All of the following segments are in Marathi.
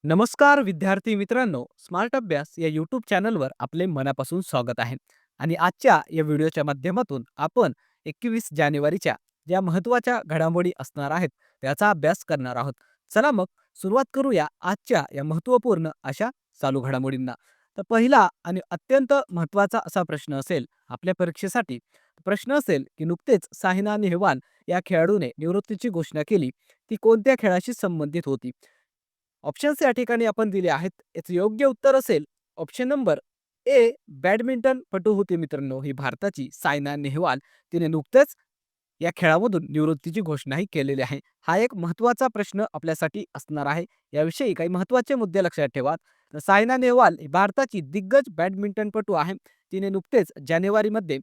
नमस्कार विद्यार्थी मित्रांनो, स्मार्ट अभ्यास या यूट्यूब चॅनलवर आपले मनापासून स्वागत आहे. आणि आजच्या या व्हिडिओच्या माध्यमातून आपण 21 जानेवारीच्या ज्या महत्त्वाच्या घडामोडी असणार आहेत त्याचा अभ्यास करणार आहोत. चला मग सुरुवात करूया आजच्या या महत्त्वपूर्ण अशा चालू घडामोडींना. तर पहिला आणि अत्यंत महत्त्वाचा असा प्रश्न असेल आपल्या परीक्षेसाठी. प्रश्न असेल की नुकतेच सायना नेहवाल या खेळाडूने निवृत्तीची घोषणा केली, ती कोणत्या खेळाशी संबंधित होती? ऑप्शन्स या ठिकाणी आपण दिले आहेत. याचं योग्य उत्तर असेल ऑप्शन नंबर ए, बॅडमिंटनपटू होती मित्रांनो ही भारताची सायना नेहवाल. तिने नुकतेच या खेळामधून निवृत्तीची घोषणाही केलेली आहे. हा एक महत्त्वाचा प्रश्न आपल्यासाठी असणार आहे. याविषयी काही महत्त्वाचे मुद्दे लक्षात ठेवा. तर सायना नेहवाल ही भारताची दिग्गज बॅडमिंटनपटू आहे. तिने नुकतेच जानेवारीमध्ये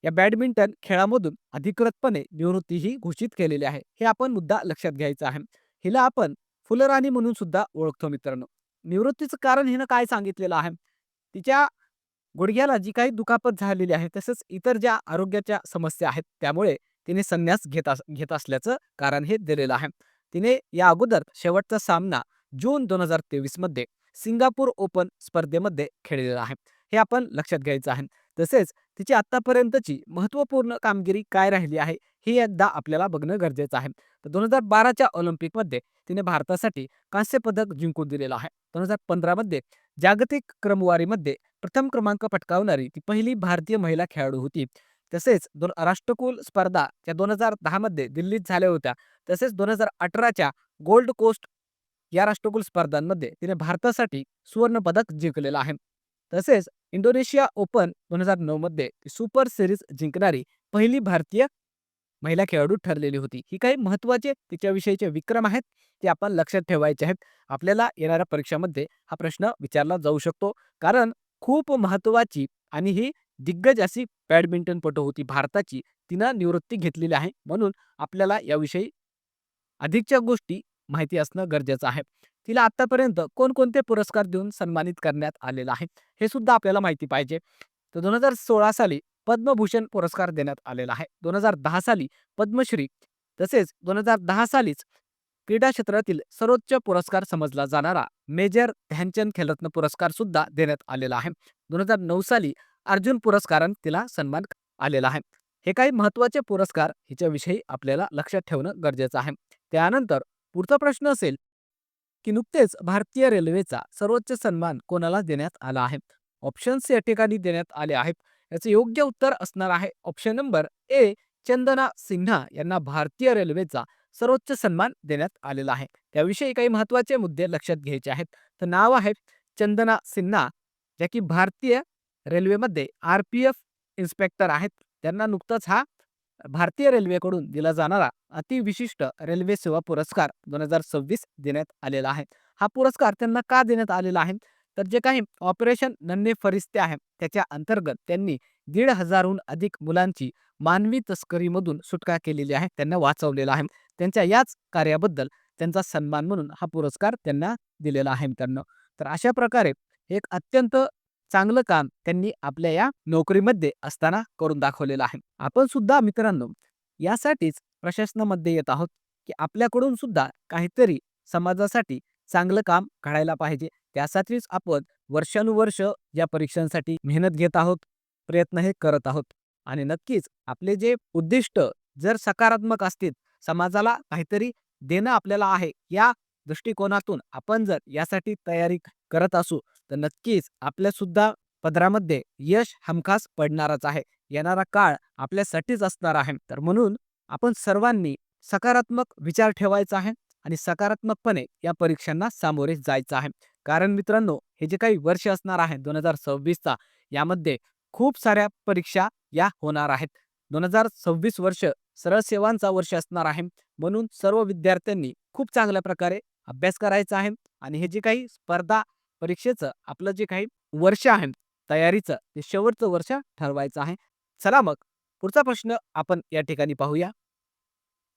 या बॅडमिंटन खेळामधून अधिकृतपणे निवृत्तीही घोषित केलेली आहे. हे आपण मुद्दा लक्षात घ्यायचा आहे. हिला आपण फुलराणी म्हणून सुद्धा ओळखतो मित्रांनो. निवृत्तीचं कारण हिनं काय सांगितलेलं आहे? तिच्या गुडघ्याला जी काही दुखापत झालेली आहे, तसंच इतर ज्या आरोग्याच्या समस्या आहेत, त्यामुळे तिने संन्यास घेत असल्याचं कारण हे दिलेलं आहे. तिने या अगोदर शेवटचा सामना जून 2023 मध्ये सिंगापूर ओपन स्पर्धेमध्ये खेळलेला आहे. हे आपण लक्षात घ्यायचं आहे. तसेच तिची आतापर्यंतची महत्त्वपूर्ण कामगिरी काय राहिली आहे, हे एकदा आपल्याला बघणं गरजेचं आहे. तर 2012च्या ऑलिम्पिकमध्ये तिने भारतासाठी कांस्य पदक जिंकून दिलेलं आहे. 2015 मध्ये जागतिक क्रमवारीमध्ये प्रथम क्रमांक पटकावणारी ती पहिली भारतीय महिला खेळाडू होती. तसेच राष्ट्रकुल स्पर्धा या 2010 मध्ये दिल्लीत झाल्या होत्या. तसेच 2018च्या गोल्ड कोस्ट या राष्ट्रकुल स्पर्धांमध्ये तिने भारतासाठी सुवर्ण पदक जिंकलेलं आहे. तसेच इंडोनेशिया ओपन 2009 मध्ये सुपर सिरीज जिंकणारी पहिली भारतीय महिला खेळाडू ठरलेली होती. ही काही महत्त्वाचे तिच्याविषयीचे विक्रम आहेत, ते आपण लक्षात ठेवायचे आहेत. आपल्याला येणाऱ्या परीक्षामध्ये हा प्रश्न विचारला जाऊ शकतो. कारण खूप महत्त्वाची आणि ही दिग्गज अशी बॅडमिंटनपटू होती भारताची. तिनं निवृत्ती घेतलेली आहे. म्हणून आपल्याला याविषयी अधिकच्या गोष्टी माहिती असणं गरजेचं आहे. तिला आतापर्यंत कोणकोणते पुरस्कार देऊन सन्मानित करण्यात आलेलं आहे, हे सुद्धा आपल्याला माहिती पाहिजे. तर 2016 साली पद्मभूषण पुरस्कार देण्यात आलेला आहे. 2010 साली पद्मश्री, तसेच 2010 सालीच क्रीडा क्षेत्रातील सर्वोच्च पुरस्कार समजला जाणारा मेजर ध्यानचंद खेलरत्न पुरस्कार सुद्धा देण्यात आलेला आहे. 2009 साली अर्जुन पुरस्काराने तिला सन्मान आलेला आहे. हे काही महत्त्वाचे पुरस्कार हिच्याविषयी आपल्याला लक्षात ठेवणं गरजेचं आहे. त्यानंतर पुढचा प्रश्न असेल की नुकतेच भारतीय रेल्वेचा सर्वोच्च सन्मान कोणाला देण्यात आला आहे? ऑप्शन्स या ठिकाणी देण्यात आले आहेत. याचं योग्य उत्तर असणार आहे ऑप्शन नंबर ए, चंदना सिन्हा यांना भारतीय रेल्वेचा सर्वोच्च सन्मान देण्यात आलेला आहे. त्याविषयी काही महत्त्वाचे मुद्दे लक्षात घ्यायचे आहेत. तर नाव आहे चंदना सिन्हा, ज्या की भारतीय रेल्वेमध्ये आर-पी-एफ इन्स्पेक्टर आहेत. त्यांना नुकताच हा भारतीय रेल्वेकडून दिला जाणारा अतिविशिष्ट रेल्वे सेवा पुरस्कार 2026 देण्यात आलेला आहे. हा पुरस्कार त्यांना का देण्यात आलेला आहे? तर जे काही ऑपरेशन नन्हे फरिश्ते आहे त्याच्या अंतर्गत त्यांनी 1,500हून अधिक मुलांची मानवी तस्करीमधून सुटका केलेली आहे. त्यांना वाचवलेलं आहे. त्यांच्या याच कार्याबद्दल त्यांचा सन्मान म्हणून हा पुरस्कार त्यांना दिलेला आहे मित्रांनो. तर अशा प्रकारे एक अत्यंत चांगलं काम त्यांनी आपल्या या नोकरीमध्ये असताना करून दाखवलेलं आहे. आपण सुद्धा मित्रांनो यासाठीच प्रशासनामध्ये येत आहोत, की आपल्याकडून सुद्धा काहीतरी समाजासाठी चांगलं काम घडायला पाहिजे. त्यासाठीच आपण वर्षानुवर्ष या परीक्षांसाठी मेहनत घेत आहोत, प्रयत्न हे करत आहोत. आणि नक्कीच आपले जे उद्दिष्ट जर सकारात्मक असतील, समाजाला काहीतरी देणं आपल्याला आहे, या दृष्टिकोनातून आपण जर यासाठी तयारी करत असू, तर नक्कीच आपल्या सुद्धा पदरामध्ये यश हमखास पडणारच आहे. येणारा काळ आपल्यासाठीच असणार आहे. तर म्हणून आपण सर्वांनी सकारात्मक विचार ठेवायचा आहे आणि सकारात्मकपणे या परीक्षांना सामोरे जायचं आहे. कारण मित्रांनो, हे जे काही वर्ष असणार आहे 2026चा, यामध्ये खूप साऱ्या परीक्षा या होणार आहेत. 2026 वर्ष सरळ सेवांचा वर्ष असणार आहे. म्हणून सर्व विद्यार्थ्यांनी खूप चांगल्या प्रकारे अभ्यास करायचा आहे आणि हे जे काही स्पर्धा परीक्षेचं आपलं जे काही वर्ष आहे तयारीचं, ते शेवटचं वर्ष ठरवायचं आहे. चला मग पुढचा प्रश्न आपण या ठिकाणी पाहूया.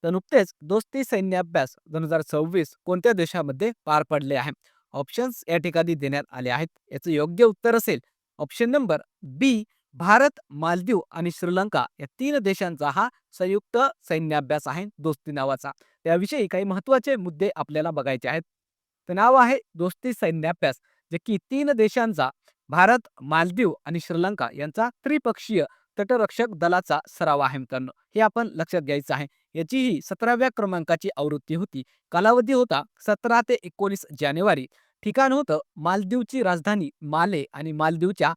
तर नुकतेच दोस्ती सैन्य अभ्यास 2026 कोणत्या देशामध्ये पार पडले आहे? ऑप्शन्स या ठिकाणी देण्यात आले आहेत. याचं योग्य उत्तर असेल ऑप्शन नंबर बी, भारत, मालदीव आणि श्रीलंका या 3 देशांचा हा संयुक्त सैन्य अभ्यास आहे दोस्ती नावाचा. त्याविषयी काही महत्त्वाचे मुद्दे आपल्याला बघायचे आहेत. तर नाव आहे दोस्ती सैन्याभ्यास, जे की 3 देशांचा भारत, मालदीव आणि श्रीलंका यांचा त्रिपक्षीय तटरक्षक दलाचा सराव आहे मित्रांनो. हे आपण लक्षात घ्यायचं आहे. याची ही 17व्या क्रमांकाची आवृत्ती होती. कालावधी होता 17 ते 19 जानेवारी. ठिकाण होतं मालदीवची राजधानी माले आणि मालदीवच्या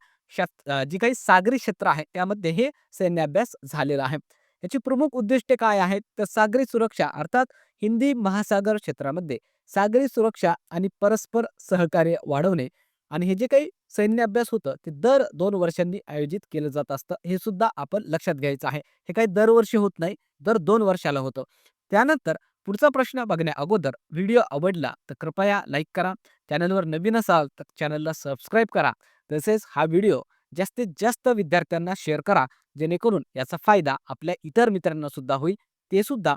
जी काही सागरी क्षेत्र आहे त्यामध्ये हे सैन्याभ्यास झालेला आहे. याची प्रमुख उद्दिष्टे काय आहेत? तर सागरी सुरक्षा अर्थात हिंदी महासागर क्षेत्रामध्ये सागरी सुरक्षा आणि परस्पर सहकार्य वाढवणे. आणि हे जे काही सैन्य अभ्यास होतं ते दर 2 वर्षांनी आयोजित केलं जात असतं. हे सुद्धा आपण लक्षात घ्यायचं आहे. हे काही दरवर्षी होत नाही, दर 2 वर्षाला होतं. त्यानंतर पुढचा प्रश्न बघण्या अगोदर व्हिडिओ आवडला तर कृपया लाईक करा. चॅनलवर नवीन असाल तर चॅनलला सबस्क्राईब करा. तसेच हा व्हिडिओ जास्तीत जास्त विद्यार्थ्यांना शेअर करा, जेणेकरून याचा फायदा आपल्या इतर मित्रांना सुद्धा होईल. ते सुद्धा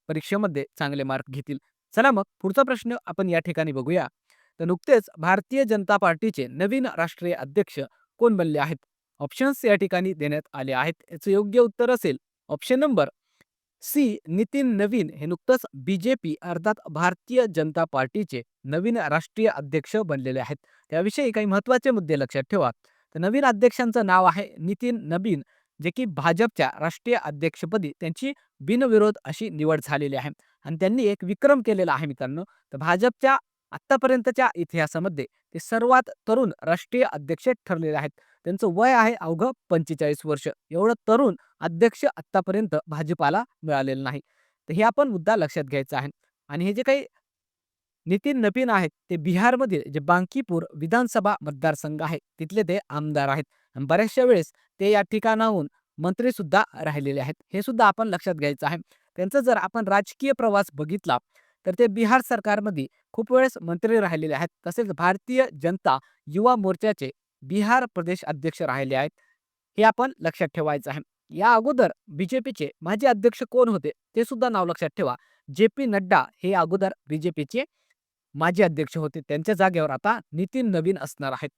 परीक्षेमध्ये चांगले मार्क घेतील. चला मग पुढचा प्रश्न आपण या ठिकाणी बघूया. तर नुकतेच भारतीय जनता पार्टीचे नवीन राष्ट्रीय अध्यक्ष कोण बनले आहेत? ऑप्शन्स या ठिकाणी देण्यात आले आहेत. याचं योग्य उत्तर असेल ऑप्शन नंबर सी नितीन नवीन. हे नुकतंच बीजेपी अर्थात भारतीय जनता पार्टीचे नवीन राष्ट्रीय अध्यक्ष बनलेले आहेत. त्याविषयी काही महत्त्वाचे मुद्दे लक्षात ठेवा. तर नवीन अध्यक्षांचं नाव आहे नितीन नवीन, जे की भाजपच्या राष्ट्रीय अध्यक्षपदी त्यांची बिनविरोध अशी निवड झालेली आहे. आणि त्यांनी एक विक्रम केलेला आहे मित्रांनो. तर भाजपच्या आत्तापर्यंतच्या इतिहासामध्ये ते सर्वात तरुण राष्ट्रीय अध्यक्ष ठरलेले आहेत. त्यांचं वय आहे अवघं 45 वर्ष. एवढं तरुण अध्यक्ष आत्तापर्यंत भाजपाला मिळालेलं नाही. तर हे आपण मुद्दा लक्षात घ्यायचा आहे. आणि हे जे काही नितीन नवीन आहेत ते बिहारमधील जे बांकीपूर विधानसभा मतदारसंघ आहे तिथले ते आमदार आहेत. आणि बऱ्याचशा वेळेस ते या ठिकाणाहून मंत्री सुद्धा राहिलेले आहेत. हे सुद्धा आपण लक्षात घ्यायचं आहे. त्यांचा जर आपण राजकीय प्रवास बघितला तर ते बिहार सरकारमध्ये खूप वेळेस मंत्री राहिलेले आहेत. तसेच भारतीय जनता युवा मोर्चाचे बिहार प्रदेश अध्यक्ष राहिले आहेत. हे आपण लक्षात ठेवायचं आहे. या अगोदर बीजेपीचे माजी अध्यक्ष कोण होते ते सुद्धा नाव लक्षात ठेवा. जे पी नड्डा हे अगोदर बीजेपीचे माजी अध्यक्ष होते. त्यांच्या जागेवर आता नितीन नवीन असणार आहेत.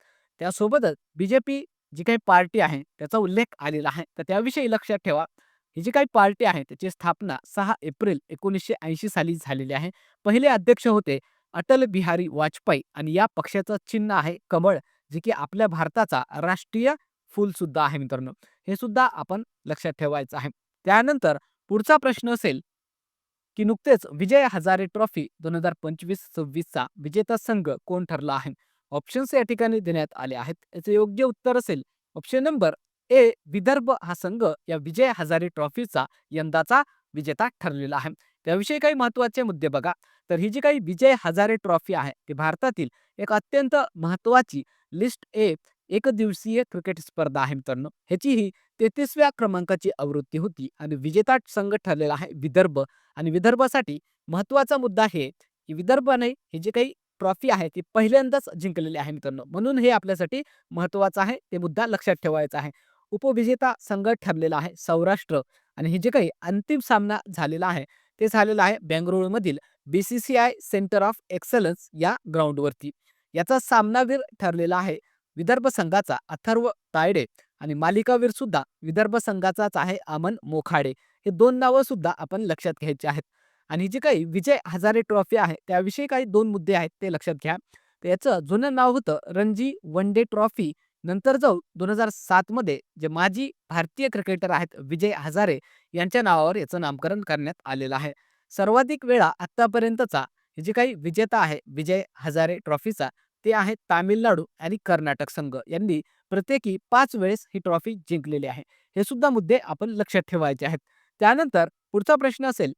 त्यासोबतच बीजेपी जी काही पार्टी आहे त्याचा उल्लेख आलेला आहे. तर त्याविषयी लक्षात ठेवा. ही जी काही पार्टी आहे त्याची स्थापना 6 एप्रिल 1980 साली झालेली आहे. पहिले अध्यक्ष होते अटल बिहारी वाजपेयी आणि या पक्षाचं चिन्ह आहे कमळ, जे की आपल्या भारताचा राष्ट्रीय फूल सुद्धा आहे मित्रांनो. हे सुद्धा आपण लक्षात ठेवायचं आहे. त्यानंतर पुढचा प्रश्न असेल की नुकतेच विजय हजारे ट्रॉफी 2025-26 चा विजेता संघ कोण ठरला आहे? ऑप्शन्स या ठिकाणी देण्यात आले आहेत. याचे योग्य उत्तर असेल ऑप्शन नंबर ए विदर्भ हा संघ या विजय हजारे ट्रॉफीचा यंदाचा विजेता ठरलेला आहे. त्याविषयी काही महत्त्वाचे मुद्दे बघा. तर ही जी काही विजय हजारे ट्रॉफी आहे ती भारतातील एक अत्यंत महत्त्वाची लिस्ट ए एकदिवसीय क्रिकेट स्पर्धा आहे मित्रांनो. ह्याची ही 33व्या क्रमांकाची आवृत्ती होती आणि विजेता संघ ठरलेला आहे विदर्भ. आणि विदर्भासाठी महत्त्वाचा मुद्दा हे की विदर्भाने ही जी काही ट्रॉफी आहे ती पहिल्यांदाच जिंकलेली आहे मित्रांनो. म्हणून हे आपल्यासाठी महत्त्वाचं आहे. ते मुद्दा लक्षात ठेवायचा आहे. उपविजेता संघ ठरलेला आहे सौराष्ट्र. आणि हे जे काही अंतिम सामना झालेला आहे ते झालेला आहे बेंगळुरूमधील BCCI सेंटर ऑफ एक्सलन्स या ग्राउंडवरती. याचा सामनावीर ठरलेला आहे विदर्भ संघाचा अथर्व तायडे आणि मालिकावीर सुद्धा विदर्भ संघाचाच आहे अमन मोखाडे. हे 2 नावं सुद्धा आपण लक्षात घ्यायची आहेत. आणि जी काही विजय हजारे ट्रॉफी आहे त्याविषयी काही 2 मुद्दे आहेत ते लक्षात घ्या. तर याचं जुनं नाव होतं रणजी वन डे ट्रॉफी. नंतर जाऊन 2007 मध्ये जे माजी भारतीय क्रिकेटर आहेत विजय हजारे यांच्या नावावर याचं नामकरण करण्यात आलेलं आहे. सर्वाधिक वेळा आतापर्यंतचा हे जे काही विजेता आहे विजय हजारे ट्रॉफीचा ते आहे तामिळनाडू आणि कर्नाटक संघ. यांनी प्रत्येकी 5 वेळेस ही ट्रॉफी जिंकलेली आहे. हे सुद्धा मुद्दे आपण लक्षात ठेवायचे आहेत. त्यानंतर पुढचा प्रश्न असेल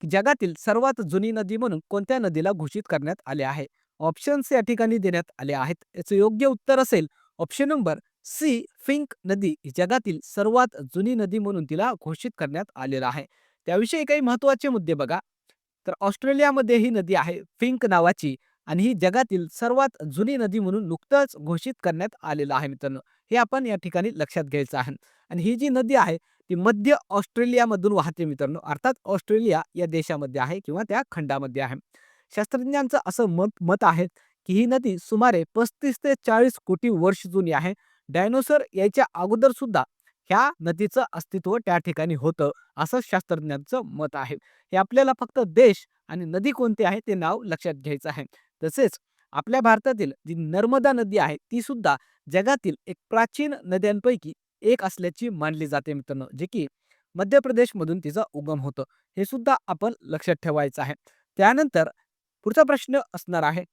की जगातील सर्वात जुनी नदी म्हणून कोणत्या नदीला घोषित करण्यात आले आहे? ऑप्शन्स या ठिकाणी देण्यात आले आहेत. याचं योग्य उत्तर असेल ऑप्शन नंबर सी फिंक नदी ही जगातील सर्वात जुनी नदी म्हणून तिला घोषित करण्यात आलेलं आहे. त्याविषयी काही महत्त्वाचे मुद्दे बघा. तर ऑस्ट्रेलियामध्ये ही नदी आहे फिंक नावाची आणि ही जगातील सर्वात जुनी नदी म्हणून नुकतंच घोषित करण्यात आलेलं आहे मित्रांनो. हे आपण या ठिकाणी लक्षात घ्यायचं आहे. आणि ही जी नदी आहे ती मध्य ऑस्ट्रेलियामधून वाहते मित्रांनो. अर्थात ऑस्ट्रेलिया या देशामध्ये आहे किंवा त्या खंडामध्ये आहे. शास्त्रज्ञांचं असं मत आहे की ही नदी सुमारे 35 ते 40 कोटी वर्ष जुनी आहे. डायनोसर यायच्या अगोदर सुद्धा ह्या नदीचं अस्तित्व त्या ठिकाणी होतं, असं शास्त्रज्ञांचं मत आहे. हे आपल्याला फक्त देश आणि नदी कोणती आहे ते नाव लक्षात घ्यायचं आहे. तसेच आपल्या भारतातील जी नर्मदा नदी आहे ती सुद्धा जगातील एक प्राचीन नद्यांपैकी एक असल्याची मानली जाते मित्रांनो, जे की मध्य प्रदेशमधून तिचा उगम होतं. हे सुद्धा आपण लक्षात ठेवायचं आहे. त्यानंतर पुढचा प्रश्न असणार आहे,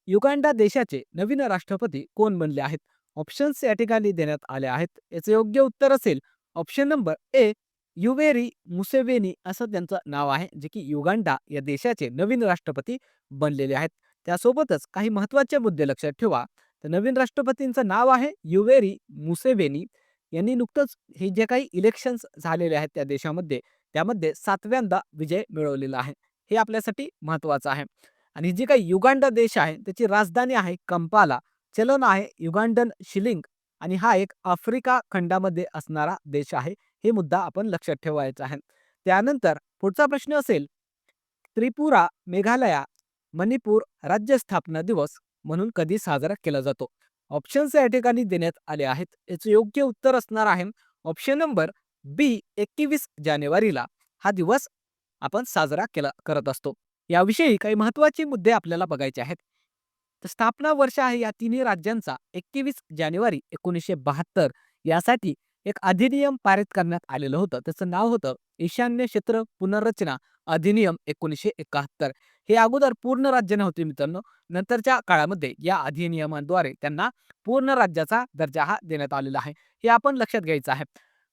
युगांडा देशाचे नवीन राष्ट्रपती कोण बनले आहेत? ऑप्शन्स या ठिकाणी देण्यात आले आहेत. याचे योग्य उत्तर असेल option number A, Yoweri Museveni असं त्यांचं नाव आहे, जे की युगांडा या देशाचे नवीन राष्ट्रपती बनलेले आहेत. त्यासोबतच काही महत्त्वाचे मुद्दे लक्षात ठेवा. तर नवीन राष्ट्रपतींचं नाव आहे युवेरी मुसेवेनी. यांनी नुकतंच हे जे काही इलेक्शन्स झालेले आहेत त्या देशामध्ये, त्यामध्ये 7व्यांदा विजय मिळवलेला आहे. हे आपल्यासाठी महत्त्वाचं आहे. आणि जे काही युगांडा देश आहे त्याची राजधानी आहे कंपाला, चलन आहे युगांडन शिलिंग आणि हा एक आफ्रिका खंडामध्ये असणारा देश आहे. हे मुद्दा आपण लक्षात ठेवायचा आहे. त्यानंतर पुढचा प्रश्न असेल, त्रिपुरा, मेघालया, मणिपूर राज्य स्थापना दिवस म्हणून कधी साजरा केला जातो? ऑप्शन्स या ठिकाणी देण्यात आले आहेत. याचे योग्य उत्तर असणार आहे ऑप्शन नंबर बी, 21 जानेवारीला हा दिवस आपण साजरा करत असतो. याविषयी काही महत्त्वाचे मुद्दे आपल्याला बघायचे आहेत. तर स्थापना वर्ष आहे या तिन्ही राज्यांचा 21 जानेवारी 1972 यासाठी एक अधिनियम पारित करण्यात आलेलं होतं. त्याचं नाव होतं ईशान्य क्षेत्र पुनर्रचना अधिनियम 1971. हे अगोदर पूर्ण राज्य नव्हते मित्रांनो. नंतरच्या काळामध्ये या अधिनियमाद्वारे त्यांना पूर्ण राज्याचा दर्जा हा देण्यात आलेला आहे. हे आपण लक्षात घ्यायचं आहे.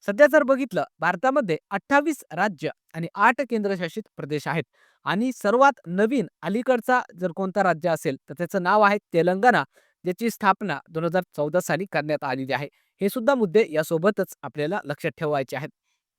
सध्या जर बघितलं भारतामध्ये 28 राज्य आणि 8 केंद्रशासित प्रदेश आहेत आणि सर्वात नवीन अलीकडचा जर कोणता राज्य असेल तर त्याचं नाव आहे तेलंगणा, ज्याची स्थापना 2014 साली करण्यात आलेली आहे. हे सुद्धा मुद्दे यासोबतच आपल्याला लक्षात ठेवायचे आहेत.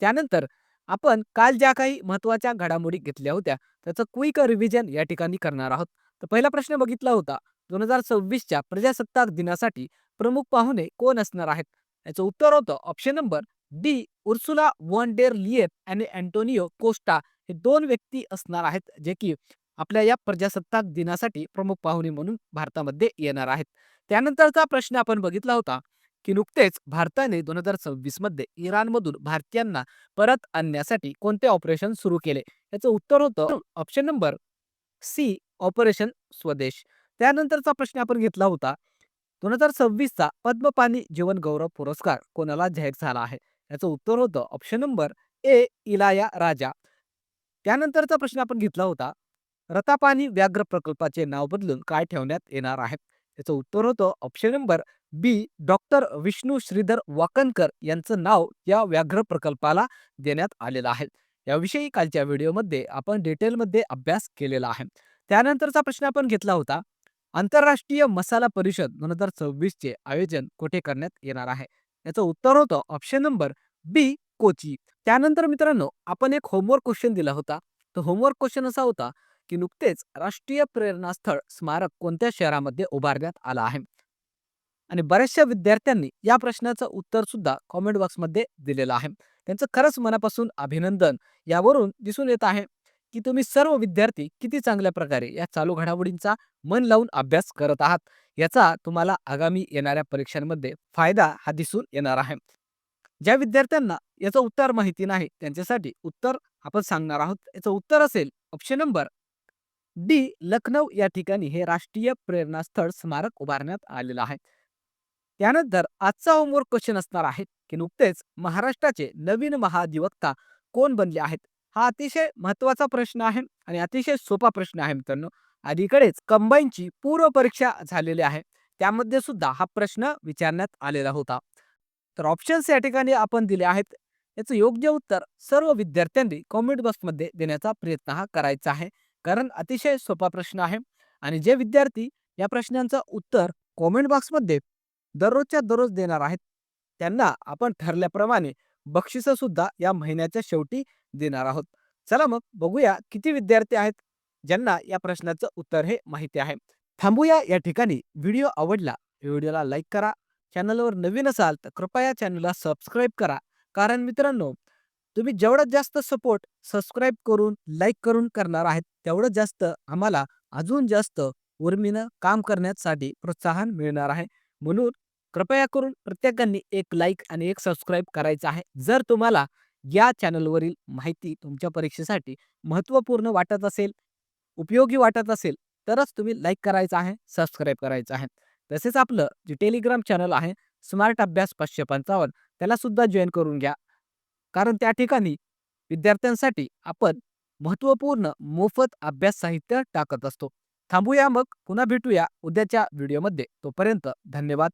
त्यानंतर आपण काल ज्या काही महत्त्वाच्या घडामोडी घेतल्या होत्या त्याचं क्विक रिव्हिजन या ठिकाणी करणार आहोत. तर पहिला प्रश्न बघितला होता, 2026च्या प्रजासत्ताक दिनासाठी प्रमुख पाहुणे कोण असणार आहेत? याचं उत्तर होतं option number D, Ursula von der Leyen आणि अँटोनियो कोस्टा. हे दोन व्यक्ती असणार आहेत जे की आपल्या या प्रजासत्ताक दिनासाठी प्रमुख पाहुणे म्हणून भारतामध्ये येणार आहेत. त्यानंतरचा प्रश्न आपण बघितला होता की नुकतेच भारताने 2026 मध्ये इराणमधून भारतीयांना परत आणण्यासाठी कोणते ऑपरेशन सुरू केले? याचं उत्तर होतं ऑप्शन नंबर सी, ऑपरेशन स्वदेश. त्यानंतरचा प्रश्न आपण घेतला होता, 2026चा पद्मपाणी जीवन गौरव पुरस्कार कोणाला जाहीर झाला आहे? याचं उत्तर होतं ऑप्शन नंबर ए, इलाया राजा. त्यानंतरचा प्रश्न आपण घेतला होता, रतापानी व्याघ्र प्रकल्पाचे नाव बदलून काय ठेवण्यात येणार आहे? याचं उत्तर होतं ऑप्शन नंबर बी, डॉक्टर विष्णू श्रीधर वाकणकर यांचं नाव या व्याघ्र प्रकल्पाला देण्यात आलेलं आहे. याविषयी कालच्या व्हिडिओमध्ये आपण डिटेलमध्ये अभ्यास केलेला आहे. त्यानंतरचा प्रश्न आपण घेतला होता, आंतरराष्ट्रीय मसाला परिषद 2026 चे आयोजन कुठे करण्यात येणार आहे? याचं उत्तर होतं ऑप्शन नंबर बी, कोची. त्यानंतर मित्रांनो आपण एक होमवर्क क्वेश्चन दिला होता. तो होमवर्क क्वेश्चन असा होता की नुकतेच राष्ट्रीय प्रेरणास्थळ स्मारक कोणत्या शहरामध्ये उभारण्यात आलं आहे? आणि बऱ्याचशा विद्यार्थ्यांनी या प्रश्नाचं उत्तर सुद्धा कॉमेंट बॉक्समध्ये दिलेलं आहे. त्यांचं खरंच मनापासून अभिनंदन. यावरून दिसून येत आहे की तुम्ही सर्व विद्यार्थी किती चांगल्या प्रकारे या चालू घडामोडींचा मन लावून अभ्यास करत आहात. याचा तुम्हाला आगामी येणाऱ्या परीक्षांमध्ये फायदा हा दिसून येणार आहे. ज्या विद्यार्थ्यांना याचं उत्तर माहिती नाही त्यांच्यासाठी उत्तर आपण सांगणार आहोत. याचं उत्तर असेल ऑप्शन नंबर डी, लखनौ या ठिकाणी हे राष्ट्रीय प्रेरणास्थळ स्मारक उभारण्यात आलेलं आहे. त्यानंतर आजचा होमवर्क क्वेश्चन असणार आहे की नुकतेच महाराष्ट्राचे नवीन महाधिवक्ता कोण बनले आहेत? हा अतिशय महत्त्वाचा प्रश्न आहे आणि अतिशय सोपा प्रश्न आहे मित्रांनो. अलीकडेच कंबाईनची पूर्व परीक्षा झालेली आहे. त्यामध्ये सुद्धा हा प्रश्न विचारण्यात आलेला होता. तर ऑप्शन्स या ठिकाणी आपण दिले आहेत. याचं योग्य उत्तर सर्व विद्यार्थ्यांनी कॉमेंट बॉक्समध्ये देण्याचा प्रयत्न हा करायचा आहे. कारण अतिशय सोपा प्रश्न आहे आणि जे विद्यार्थी या प्रश्नांचं उत्तर कॉमेंट बॉक्समध्ये दररोजच्या दररोज देणार आहेत त्यांना आपण ठरल्याप्रमाणे बक्षिसं सुद्धा या महिन्याच्या शेवटी देणार आहोत. चला मग बघूया किती विद्यार्थी आहेत ज्यांना या प्रश्नाचं उत्तर हे माहिती आहे. थांबूया या ठिकाणी. व्हिडिओ आवडला व्हिडिओला लाईक करा. चॅनलवर नवीन असाल तर कृपया चॅनलला सबस्क्राईब करा. कारण मित्रांनो तुम्ही जेवढा जास्त सपोर्ट सबस्क्राईब करून लाईक करून करणार आहेत तेवढं जास्त आम्हाला अजून जास्त उर्मीनं काम करण्यासाठी प्रोत्साहन मिळणार आहे. म्हणून कृपया करून प्रत्येकाने एक लाईक आणि एक सबस्क्राईब करायचं आहे. जर तुम्हाला या चॅनलवरील माहिती तुमच्या परीक्षेसाठी महत्त्वपूर्ण वाटत असेल, उपयोगी वाटत असेल, तरच तुम्ही लाईक करायचं आहे, सबस्क्राईब करायचं आहे. तसेच आपलं जे टेलिग्राम चॅनल आहे, स्मार्ट अभ्यास 555 त्याला सुद्धा जॉइन करून घ्या. कारण त्या ठिकाणी विद्यार्थ्यांसाठी आपण महत्त्वपूर्ण मोफत अभ्यास साहित्य टाकत असतो. थांबूया मग, पुन्हा भेटूया उद्याच्या व्हिडिओमध्ये. तोपर्यंत धन्यवाद.